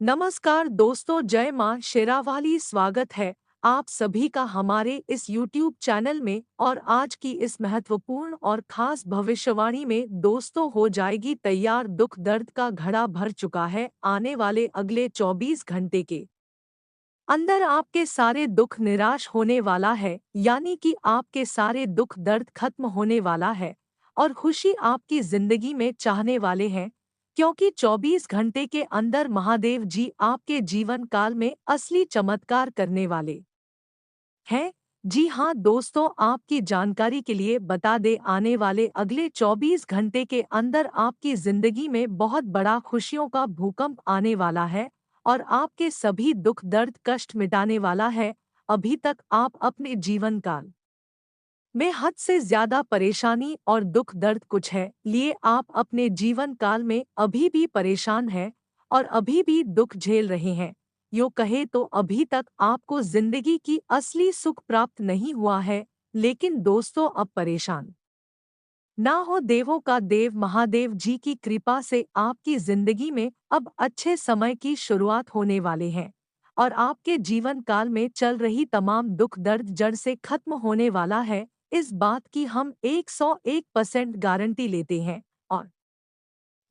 नमस्कार दोस्तों, जय मां शेरावाली। स्वागत है आप सभी का हमारे इस YouTube चैनल में। और आज की इस महत्वपूर्ण और खास भविष्यवाणी में दोस्तों हो जाएगी तैयार। दुख दर्द का घड़ा भर चुका है। आने वाले अगले 24 घंटे के अंदर आपके सारे दुख निराश होने वाला है, यानी कि आपके सारे दुख दर्द खत्म होने वाला है और खुशी आपकी जिंदगी में चाहने वाले हैं। क्योंकि 24 घंटे के अंदर महादेव जी आपके जीवन काल में असली चमत्कार करने वाले हैं। जी हाँ दोस्तों, आपकी जानकारी के लिए बता दे, आने वाले अगले 24 घंटे के अंदर आपकी जिंदगी में बहुत बड़ा खुशियों का भूकंप आने वाला है और आपके सभी दुख दर्द कष्ट मिटाने वाला है। अभी तक आप अपने जीवन काल में हद से ज्यादा परेशानी और दुख दर्द कुछ है लिए आप अपने जीवन काल में अभी भी परेशान हैं और अभी भी दुख झेल रहे हैं। यो कहे तो अभी तक आपको जिंदगी की असली सुख प्राप्त नहीं हुआ है। लेकिन दोस्तों, अब परेशान ना हो। देवों का देव महादेव जी की कृपा से आपकी जिंदगी में अब अच्छे समय की शुरुआत होने वाले हैं और आपके जीवन काल में चल रही तमाम दुख दर्द जड़ से खत्म होने वाला है। इस बात की हम 101% गारंटी लेते हैं और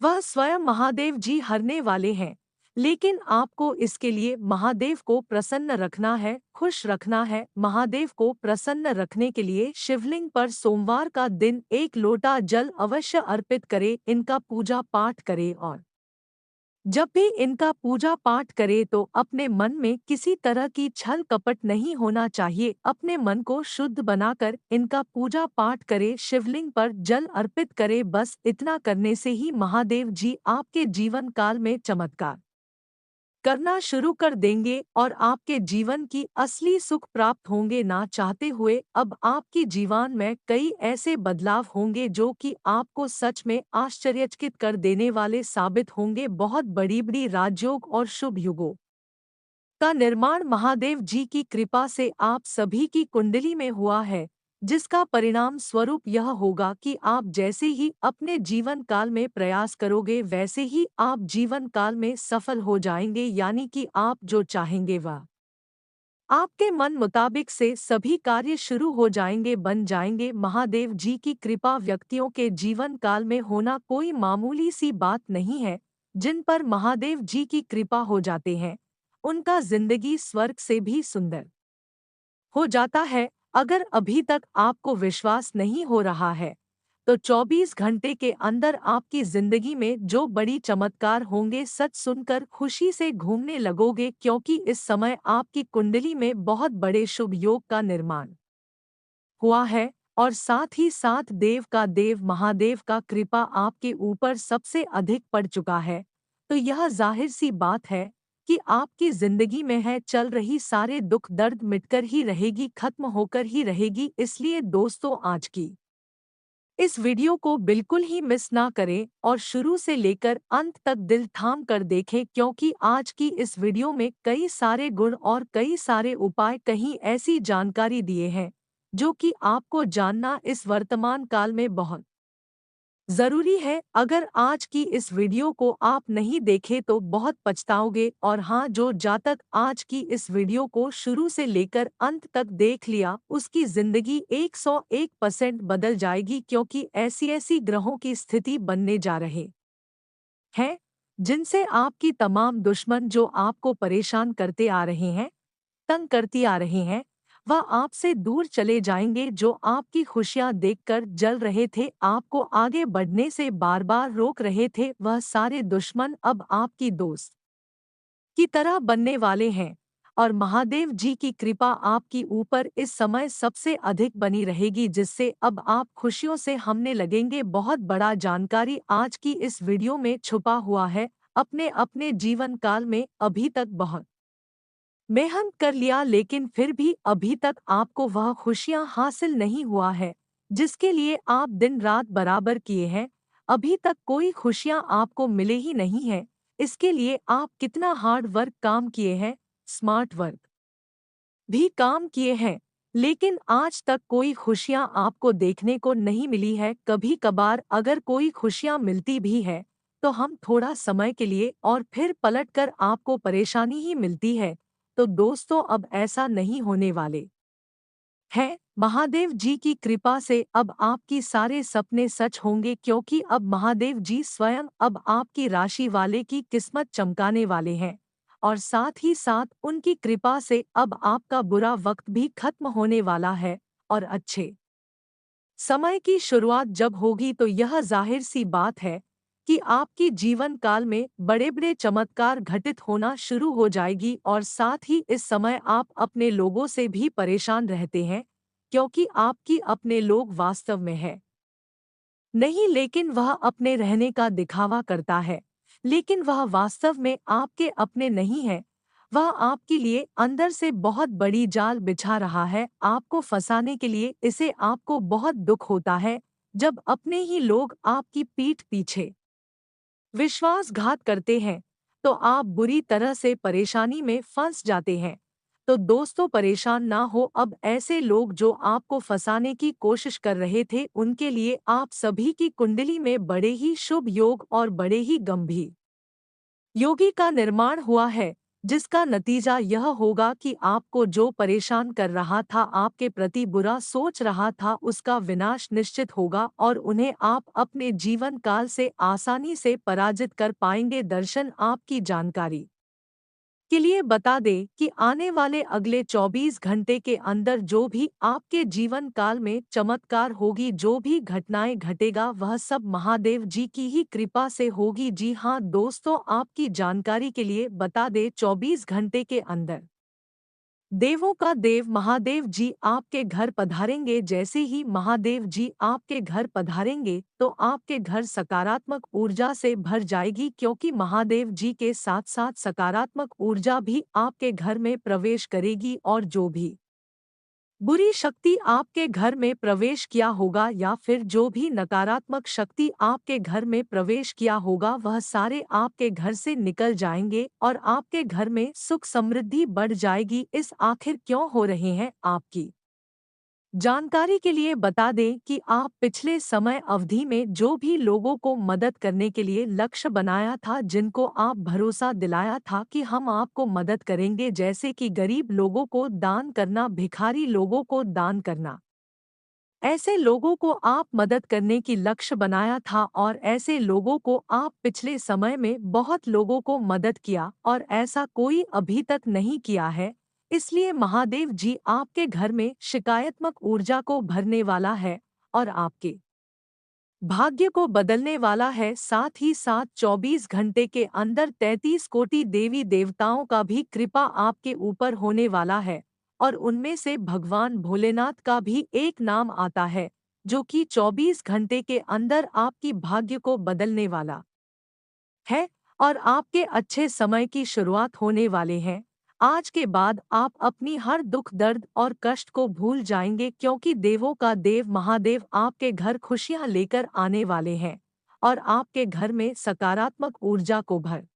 वह स्वयं महादेव जी हरने वाले हैं। लेकिन आपको इसके लिए महादेव को प्रसन्न रखना है, खुश रखना है। महादेव को प्रसन्न रखने के लिए शिवलिंग पर सोमवार का दिन एक लोटा जल अवश्य अर्पित करे, इनका पूजा पाठ करे और जब भी इनका पूजा पाठ करे तो अपने मन में किसी तरह की छल कपट नहीं होना चाहिए। अपने मन को शुद्ध बनाकर इनका पूजा पाठ करे, शिवलिंग पर जल अर्पित करे। बस इतना करने से ही महादेव जी आपके जीवन काल में चमत्कार करना शुरू कर देंगे और आपके जीवन की असली सुख प्राप्त होंगे। ना चाहते हुए अब आपकी जीवन में कई ऐसे बदलाव होंगे जो कि आपको सच में आश्चर्यचकित कर देने वाले साबित होंगे। बहुत बड़ी बड़ी राजयोग और शुभ युगों का निर्माण महादेव जी की कृपा से आप सभी की कुंडली में हुआ है, जिसका परिणाम स्वरूप यह होगा कि आप जैसे ही अपने जीवन काल में प्रयास करोगे वैसे ही आप जीवन काल में सफल हो जाएंगे। यानी कि आप जो चाहेंगे वह आपके मन मुताबिक से सभी कार्य शुरू हो जाएंगे, बन जाएंगे। महादेव जी की कृपा व्यक्तियों के जीवन काल में होना कोई मामूली सी बात नहीं है। जिन पर महादेव जी की कृपा हो जाते हैं उनका जिंदगी स्वर्ग से भी सुंदर हो जाता है। अगर अभी तक आपको विश्वास नहीं हो रहा है तो 24 घंटे के अंदर आपकी जिंदगी में जो बड़ी चमत्कार होंगे, सच सुनकर खुशी से घूमने लगोगे। क्योंकि इस समय आपकी कुंडली में बहुत बड़े शुभ योग का निर्माण हुआ है और साथ ही साथ देव का देव महादेव का कृपा आपके ऊपर सबसे अधिक पड़ चुका है। तो यह जाहिर सी बात है कि आपकी जिंदगी में है चल रही सारे दुख दर्द मिटकर ही रहेगी, खत्म होकर ही रहेगी। इसलिए दोस्तों, आज की इस वीडियो को बिल्कुल ही मिस ना करें और शुरू से लेकर अंत तक दिल थाम कर देखें। क्योंकि आज की इस वीडियो में कई सारे गुण और कई सारे उपाय, कहीं ऐसी जानकारी दिए हैं जो कि आपको जानना इस वर्तमान काल में बहुत जरूरी है। अगर आज की इस वीडियो को आप नहीं देखे तो बहुत पछताओगे। और हाँ, जो जातक आज की इस वीडियो को शुरू से लेकर अंत तक देख लिया उसकी जिंदगी 101% बदल जाएगी। क्योंकि ऐसी ऐसी ग्रहों की स्थिति बनने जा रहे हैं जिनसे आपकी तमाम दुश्मन जो आपको परेशान करते आ रहे हैं, तंग करती आ रहे हैं, वह आपसे दूर चले जाएंगे। जो आपकी खुशियां देखकर जल रहे थे, आपको आगे बढ़ने से बार बार रोक रहे थे, वह सारे दुश्मन अब आपकी दोस्त की तरह बनने वाले हैं। और महादेव जी की कृपा आपकी ऊपर इस समय सबसे अधिक बनी रहेगी, जिससे अब आप खुशियों से हमने लगेंगे। बहुत बड़ा जानकारी आज की इस वीडियो में छुपा हुआ है। अपने अपने जीवन काल में अभी तक बहुत मेहनत कर लिया, लेकिन फिर भी अभी तक आपको वह खुशियां हासिल नहीं हुआ है जिसके लिए आप दिन रात बराबर किए हैं। अभी तक कोई खुशियां आपको मिले ही नहीं है। इसके लिए आप कितना हार्ड वर्क काम किए हैं, स्मार्ट वर्क भी काम किए हैं, लेकिन आज तक कोई खुशियां आपको देखने को नहीं मिली है। कभी कभार अगर कोई खुशियां मिलती भी है तो हम थोड़ा समय के लिए और फिर पलटकर आपको परेशानी ही मिलती है। तो दोस्तों, अब ऐसा नहीं होने वाले है। महादेव जी की कृपा से अब आपकी सारे सपने सच होंगे, क्योंकि अब महादेव जी स्वयं अब आपकी राशि वाले की किस्मत चमकाने वाले हैं। और साथ ही साथ उनकी कृपा से अब आपका बुरा वक्त भी खत्म होने वाला है और अच्छे समय की शुरुआत जब होगी तो यह जाहिर सी बात है कि आपकी जीवन काल में बड़े बड़े चमत्कार घटित होना शुरू हो जाएगी। और साथ ही इस समय आप अपने लोगों से भी परेशान रहते हैं, क्योंकि आपकी अपने लोग वास्तव में है नहीं, लेकिन वह अपने रहने का दिखावा करता है, लेकिन वह वास्तव में आपके अपने नहीं है। वह आपके लिए अंदर से बहुत बड़ी जाल बिछा रहा है आपको फंसाने के लिए। इसे आपको बहुत दुख होता है जब अपने ही लोग आपकी पीठ पीछे विश्वासघात करते हैं, तो आप बुरी तरह से परेशानी में फंस जाते हैं। तो दोस्तों, परेशान ना हो। अब ऐसे लोग जो आपको फंसाने की कोशिश कर रहे थे, उनके लिए आप सभी की कुंडली में बड़े ही शुभ योग और बड़े ही गंभीर योगी का निर्माण हुआ है, जिसका नतीजा यह होगा कि आपको जो परेशान कर रहा था, आपके प्रति बुरा सोच रहा था, उसका विनाश निश्चित होगा और उन्हें आप अपने जीवन काल से आसानी से पराजित कर पाएंगे। दर्शन आपकी जानकारी के लिए बता दें कि आने वाले अगले 24 घंटे के अंदर जो भी आपके जीवन काल में चमत्कार होगी, जो भी घटनाएं घटेगा, वह सब महादेव जी की ही कृपा से होगी। जी हाँ दोस्तों, आपकी जानकारी के लिए बता दें, 24 घंटे के अंदर देवों का देव महादेव जी आपके घर पधारेंगे। जैसे ही महादेव जी आपके घर पधारेंगे तो आपके घर सकारात्मक ऊर्जा से भर जाएगी, क्योंकि महादेव जी के साथ साथ सकारात्मक ऊर्जा भी आपके घर में प्रवेश करेगी। और जो भी बुरी शक्ति आपके घर में प्रवेश किया होगा या फिर जो भी नकारात्मक शक्ति आपके घर में प्रवेश किया होगा, वह सारे आपके घर से निकल जाएंगे और आपके घर में सुख समृद्धि बढ़ जाएगी। इस आखिर क्यों हो रहे हैं आपकी जानकारी के लिए बता दें कि आप पिछले समय अवधि में जो भी लोगों को मदद करने के लिए लक्ष्य बनाया था, जिनको आप भरोसा दिलाया था कि हम आपको मदद करेंगे, जैसे कि गरीब लोगों को दान करना, भिखारी लोगों को दान करना, ऐसे लोगों को आप मदद करने की लक्ष्य बनाया था और ऐसे लोगों को आप पिछले समय में बहुत लोगों को मदद किया और ऐसा कोई अभी तक नहीं किया है। इसलिए महादेव जी आपके घर में शिकायत्मक ऊर्जा को भरने वाला है और आपके भाग्य को बदलने वाला है। साथ ही साथ 24 घंटे के अंदर 33 कोटि देवी देवताओं का भी कृपा आपके ऊपर होने वाला है और उनमें से भगवान भोलेनाथ का भी एक नाम आता है, जो कि 24 घंटे के अंदर आपकी भाग्य को बदलने वाला है और आपके अच्छे समय की शुरुआत होने वाले हैं। आज के बाद आप अपनी हर दुख दर्द और कष्ट को भूल जाएंगे, क्योंकि देवों का देव महादेव आपके घर खुशियां लेकर आने वाले हैं और आपके घर में सकारात्मक ऊर्जा को भर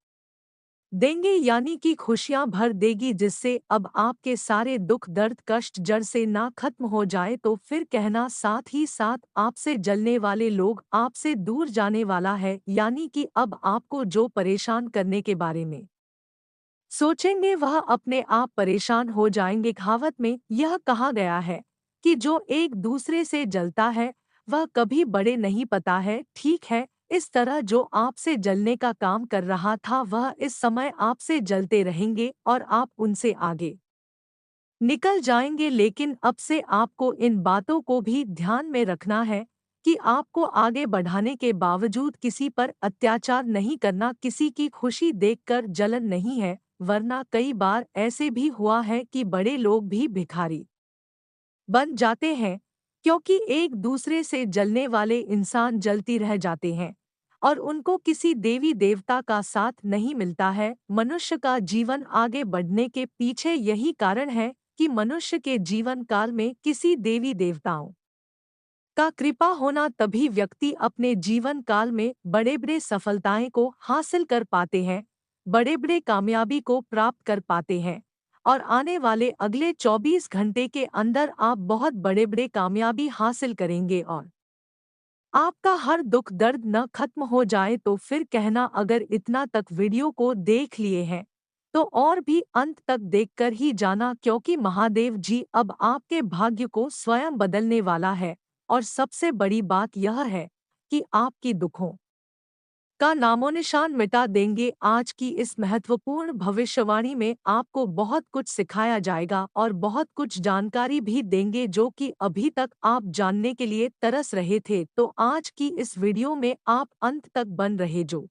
देंगे, यानी कि खुशियां भर देगी, जिससे अब आपके सारे दुख दर्द कष्ट जड़ से ना खत्म हो जाए तो फिर कहना। साथ ही साथ आपसे जलने वाले लोग आपसे दूर जाने वाला है, यानी कि अब आपको जो परेशान करने के बारे में सोचेंगे वह अपने आप परेशान हो जाएंगे। कहावत में यह कहा गया है कि जो एक दूसरे से जलता है वह कभी बड़े नहीं पता है। ठीक है, इस तरह जो आपसे जलने का काम कर रहा था वह इस समय आपसे जलते रहेंगे और आप उनसे आगे निकल जाएंगे। लेकिन अब से आपको इन बातों को भी ध्यान में रखना है कि आपको आगे बढ़ाने के बावजूद किसी पर अत्याचार नहीं करना, किसी की खुशी देखकर जलन नहीं है। वरना कई बार ऐसे भी हुआ है कि बड़े लोग भी भिखारी बन जाते हैं, क्योंकि एक दूसरे से जलने वाले इंसान जलती रह जाते हैं और उनको किसी देवी देवता का साथ नहीं मिलता है। मनुष्य का जीवन आगे बढ़ने के पीछे यही कारण है कि मनुष्य के जीवन काल में किसी देवी देवताओं का कृपा होना, तभी व्यक्ति अपने जीवन काल में बड़े बड़े सफलताएं को हासिल कर पाते हैं, बड़े बड़े कामयाबी को प्राप्त कर पाते हैं। और आने वाले अगले 24 घंटे के अंदर आप बहुत बड़े बड़े कामयाबी हासिल करेंगे और आपका हर दुख दर्द न खत्म हो जाए तो फिर कहना। अगर इतना तक वीडियो को देख लिए हैं तो और भी अंत तक देखकर ही जाना, क्योंकि महादेव जी अब आपके भाग्य को स्वयं बदलने वाला है। और सबसे बड़ी बात यह है कि आपकी दुखों का नामोनिशान मिटा देंगे। आज की इस महत्वपूर्ण भविष्यवाणी में आपको बहुत कुछ सिखाया जाएगा और बहुत कुछ जानकारी भी देंगे जो कि अभी तक आप जानने के लिए तरस रहे थे। तो आज की इस वीडियो में आप अंत तक बन रहे जो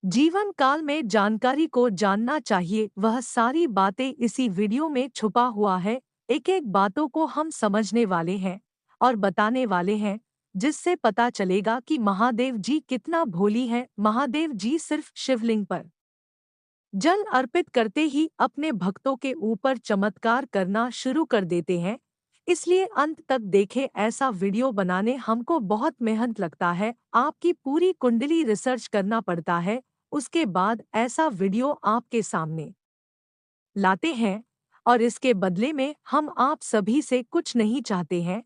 जीवन काल में जानकारी को जानना चाहिए, वह सारी बातें इसी वीडियो में छुपा हुआ है। एक एक बातों को हम समझने वाले हैं और बताने वाले हैं, जिससे पता चलेगा कि महादेव जी कितना भोली है। महादेव जी सिर्फ शिवलिंग पर जल अर्पित करते ही अपने भक्तों के ऊपर चमत्कार करना शुरू कर देते हैं। इसलिए अंत तक देखें। ऐसा वीडियो बनाने हमको बहुत मेहनत लगता है, आपकी पूरी कुंडली रिसर्च करना पड़ता है। उसके बाद ऐसा वीडियो आपके सामने लाते हैं और इसके बदले में हम आप सभी से कुछ नहीं चाहते हैं,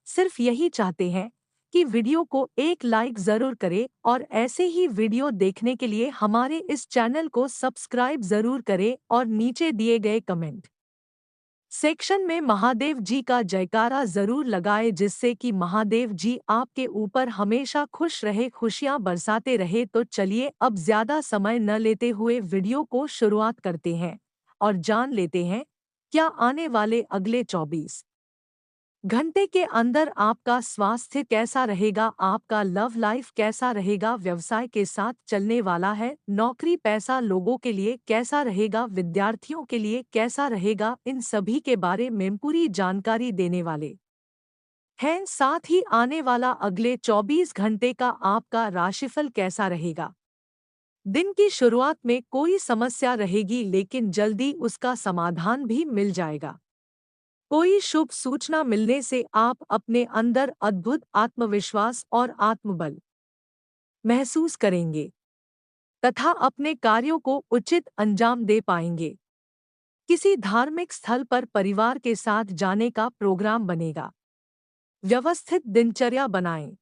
सिर्फ यही चाहते हैं कि वीडियो को एक लाइक ज़रूर करें और ऐसे ही वीडियो देखने के लिए हमारे इस चैनल को सब्सक्राइब ज़रूर करें और नीचे दिए गए कमेंट सेक्शन में महादेव जी का जयकारा ज़रूर लगाए, जिससे कि महादेव जी आपके ऊपर हमेशा खुश रहे, खुशियाँ बरसाते रहे। तो चलिए अब ज़्यादा समय न लेते हुए वीडियो को शुरुआत करते हैं और जान लेते हैं क्या आने वाले अगले 24 घंटे के अंदर आपका स्वास्थ्य कैसा रहेगा, आपका लव लाइफ कैसा रहेगा, व्यवसाय के साथ चलने वाला है, नौकरी पैसा लोगों के लिए कैसा रहेगा, विद्यार्थियों के लिए कैसा रहेगा। इन सभी के बारे में पूरी जानकारी देने वाले हैं। साथ ही आने वाला अगले 24 घंटे का आपका राशिफल कैसा रहेगा। दिन की शुरुआत में कोई समस्या रहेगी, लेकिन जल्दी उसका समाधान भी मिल जाएगा। कोई शुभ सूचना मिलने से आप अपने अंदर अद्भुत आत्मविश्वास और आत्मबल महसूस करेंगे तथा अपने कार्यों को उचित अंजाम दे पाएंगे। किसी धार्मिक स्थल पर परिवार के साथ जाने का प्रोग्राम बनेगा। व्यवस्थित दिनचर्या बनाएं।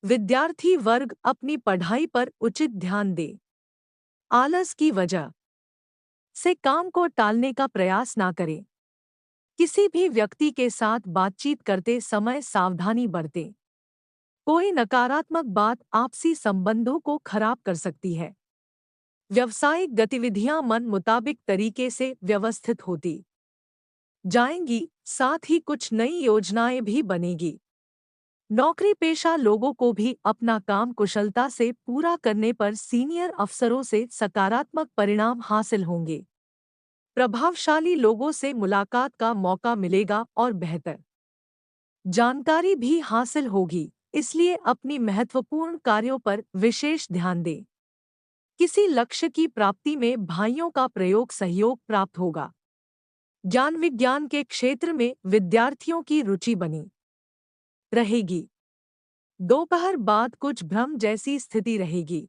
विद्यार्थी वर्ग अपनी पढ़ाई पर उचित ध्यान दे। आलस की वजह से काम को टालने का प्रयास ना करें। किसी भी व्यक्ति के साथ बातचीत करते समय सावधानी बरतें। कोई नकारात्मक बात आपसी संबंधों को खराब कर सकती है। व्यावसायिक गतिविधियां मन मुताबिक तरीके से व्यवस्थित होती जाएंगी, साथ ही कुछ नई योजनाएं भी बनेगी। नौकरी पेशा लोगों को भी अपना काम कुशलता से पूरा करने पर सीनियर अफसरों से सकारात्मक परिणाम हासिल होंगे। प्रभावशाली लोगों से मुलाकात का मौका मिलेगा और बेहतर जानकारी भी हासिल होगी, इसलिए अपनी महत्वपूर्ण कार्यों पर विशेष ध्यान दें। किसी लक्ष्य की प्राप्ति में भाइयों का प्रयोग सहयोग प्राप्त होगा। ज्ञान विज्ञान के क्षेत्र में विद्यार्थियों की रुचि बनी रहेगी। दोपहर बाद कुछ भ्रम जैसी स्थिति रहेगी।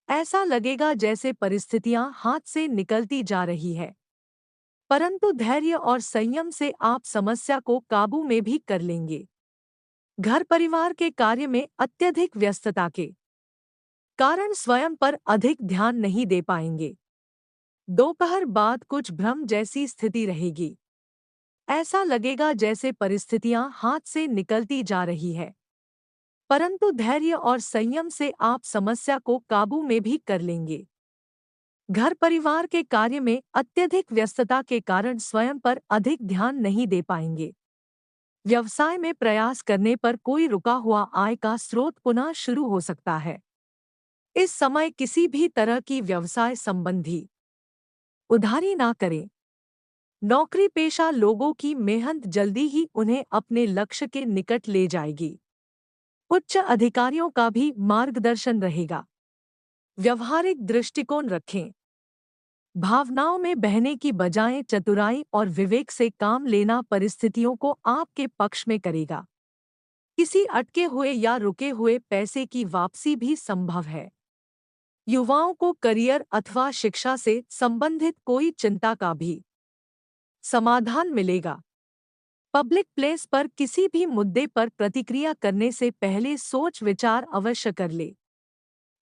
ऐसा लगेगा जैसे परिस्थितियां हाथ से निकलती जा रही है, परंतु धैर्य और संयम से आप समस्या को काबू में भी कर लेंगे। घर परिवार के कार्य में अत्यधिक व्यस्तता के कारण स्वयं पर अधिक ध्यान नहीं दे पाएंगे। दोपहर बाद कुछ भ्रम जैसी स्थिति रहेगी। ऐसा लगेगा जैसे परिस्थितियां हाथ से निकलती जा रही है, परंतु धैर्य और संयम से आप समस्या को काबू में भी कर लेंगे। घर परिवार के कार्य में अत्यधिक व्यस्तता के कारण स्वयं पर अधिक ध्यान नहीं दे पाएंगे। व्यवसाय में प्रयास करने पर कोई रुका हुआ आय का स्रोत पुनः शुरू हो सकता है। इस समय किसी भी तरह की व्यवसाय संबंधी उधारी ना करें। नौकरी पेशा लोगों की मेहनत जल्दी ही उन्हें अपने लक्ष्य के निकट ले जाएगी। उच्च अधिकारियों का भी मार्गदर्शन रहेगा। व्यवहारिक दृष्टिकोण रखें। भावनाओं में बहने की बजाय चतुराई और विवेक से काम लेना परिस्थितियों को आपके पक्ष में करेगा। किसी अटके हुए या रुके हुए पैसे की वापसी भी संभव है। युवाओं को करियर अथवा शिक्षा से संबंधित कोई चिंता का भी समाधान मिलेगा। पब्लिक प्लेस पर किसी भी मुद्दे पर प्रतिक्रिया करने से पहले सोच विचार अवश्य कर ले।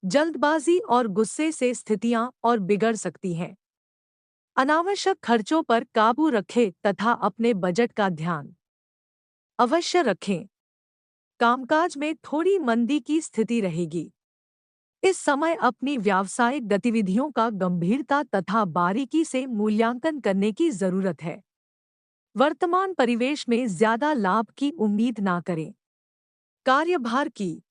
जल्दबाजी और गुस्से से स्थितियां और बिगड़ सकती हैं। अनावश्यक खर्चों पर काबू रखें तथा अपने बजट का ध्यान अवश्य रखें। कामकाज में थोड़ी मंदी की स्थिति रहेगी। इस समय अपनी व्यावसायिक गतिविधियों का गंभीरता तथा बारीकी से मूल्यांकन करने की जरूरत है। वर्तमान परिवेश में ज्यादा लाभ की उम्मीद ना करें। कार्यभार की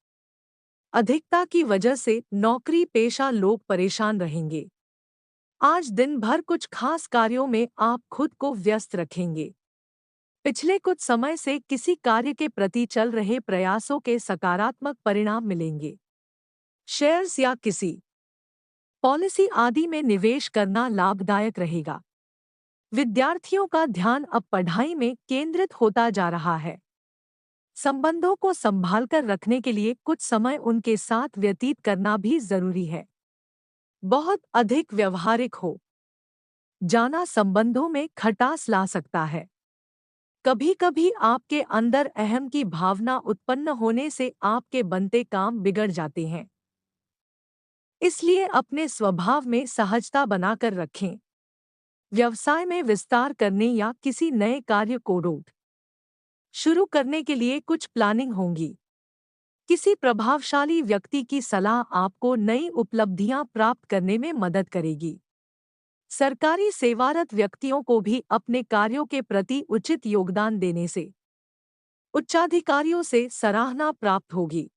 अधिकता की वजह से नौकरी पेशा लोग परेशान रहेंगे। आज दिन भर कुछ खास कार्यों में आप खुद को व्यस्त रखेंगे। पिछले कुछ समय से किसी कार्य के प्रति चल रहे प्रयासों के सकारात्मक परिणाम मिलेंगे। शेयर्स या किसी पॉलिसी आदि में निवेश करना लाभदायक रहेगा। विद्यार्थियों का ध्यान अब पढ़ाई में केंद्रित होता जा रहा है। संबंधों को संभालकर रखने के लिए कुछ समय उनके साथ व्यतीत करना भी जरूरी है। बहुत अधिक व्यवहारिक हो जाना संबंधों में खटास ला सकता है। कभी-कभी आपके अंदर अहम की भावना उत्पन्न होने से आपके बनते काम बिगड़ जाते हैं। इसलिए अपने स्वभाव में सहजता बनाकर रखें। व्यवसाय में विस्तार करने या किसी नए कार्य को शुरू करने के लिए कुछ प्लानिंग होंगी। किसी प्रभावशाली व्यक्ति की सलाह आपको नई उपलब्धियां प्राप्त करने में मदद करेगी। सरकारी सेवारत व्यक्तियों को भी अपने कार्यों के प्रति उचित योगदान देने से उच्चाधिकारियों से सराहना प्राप्त होगी।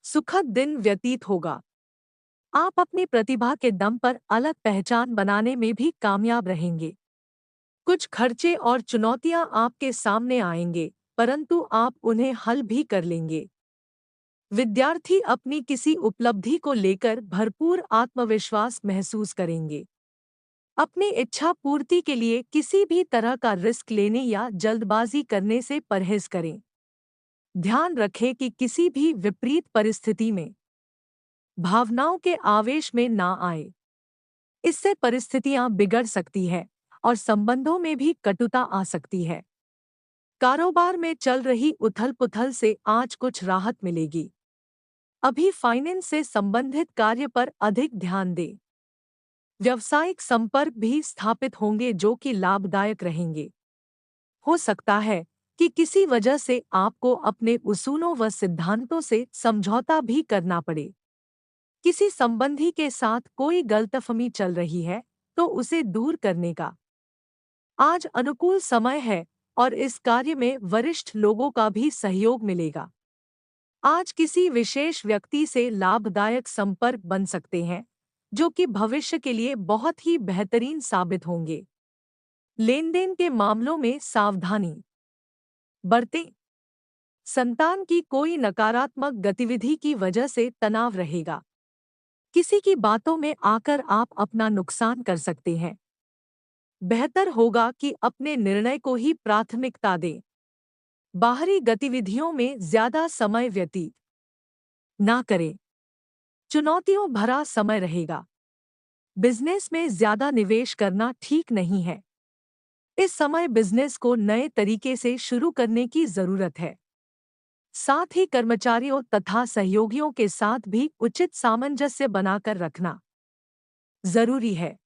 सुखद दिन व्यतीत होगा। आप अपनी प्रतिभा के दम पर अलग पहचान बनाने में भी कामयाब रहेंगे। कुछ खर्चे और चुनौतियां आपके सामने आएंगे, परंतु आप उन्हें हल भी कर लेंगे। विद्यार्थी अपनी किसी उपलब्धि को लेकर भरपूर आत्मविश्वास महसूस करेंगे। अपनी इच्छा पूर्ति के लिए किसी भी तरह का रिस्क लेने या जल्दबाजी करने से परहेज करें। ध्यान रखें कि किसी भी विपरीत परिस्थिति में भावनाओं के आवेश में ना आए। इससे परिस्थितियां बिगड़ सकती है और संबंधों में भी कटुता आ सकती है। कारोबार में चल रही उथल-पुथल से आज कुछ राहत मिलेगी। अभी फाइनेंस से संबंधित कार्य पर अधिक ध्यान दें। व्यावसायिक संपर्क भी स्थापित होंगे जो कि लाभदायक रहेंगे। हो सकता है कि किसी वजह से आपको अपने उसूलों व सिद्धांतों से समझौता भी करना पड़े। किसी संबंधी के साथ कोई गलतफहमी चल रही है तो उसे दूर करने का आज अनुकूल समय है और इस कार्य में वरिष्ठ लोगों का भी सहयोग मिलेगा। आज किसी विशेष व्यक्ति से लाभदायक संपर्क बन सकते हैं जो कि भविष्य के लिए बहुत ही बेहतरीन साबित होंगे। लेनदेन के मामलों में सावधानी बरतें। संतान की कोई नकारात्मक गतिविधि की वजह से तनाव रहेगा। किसी की बातों में आकर आप अपना नुकसान कर सकते हैं। बेहतर होगा कि अपने निर्णय को ही प्राथमिकता दें। बाहरी गतिविधियों में ज्यादा समय व्यतीत ना करें। चुनौतियों भरा समय रहेगा। बिजनेस में ज्यादा निवेश करना ठीक नहीं है। इस समय बिजनेस को नए तरीके से शुरू करने की जरूरत है। साथ ही कर्मचारियों तथा सहयोगियों के साथ भी उचित सामंजस्य बनाकर रखना जरूरी है।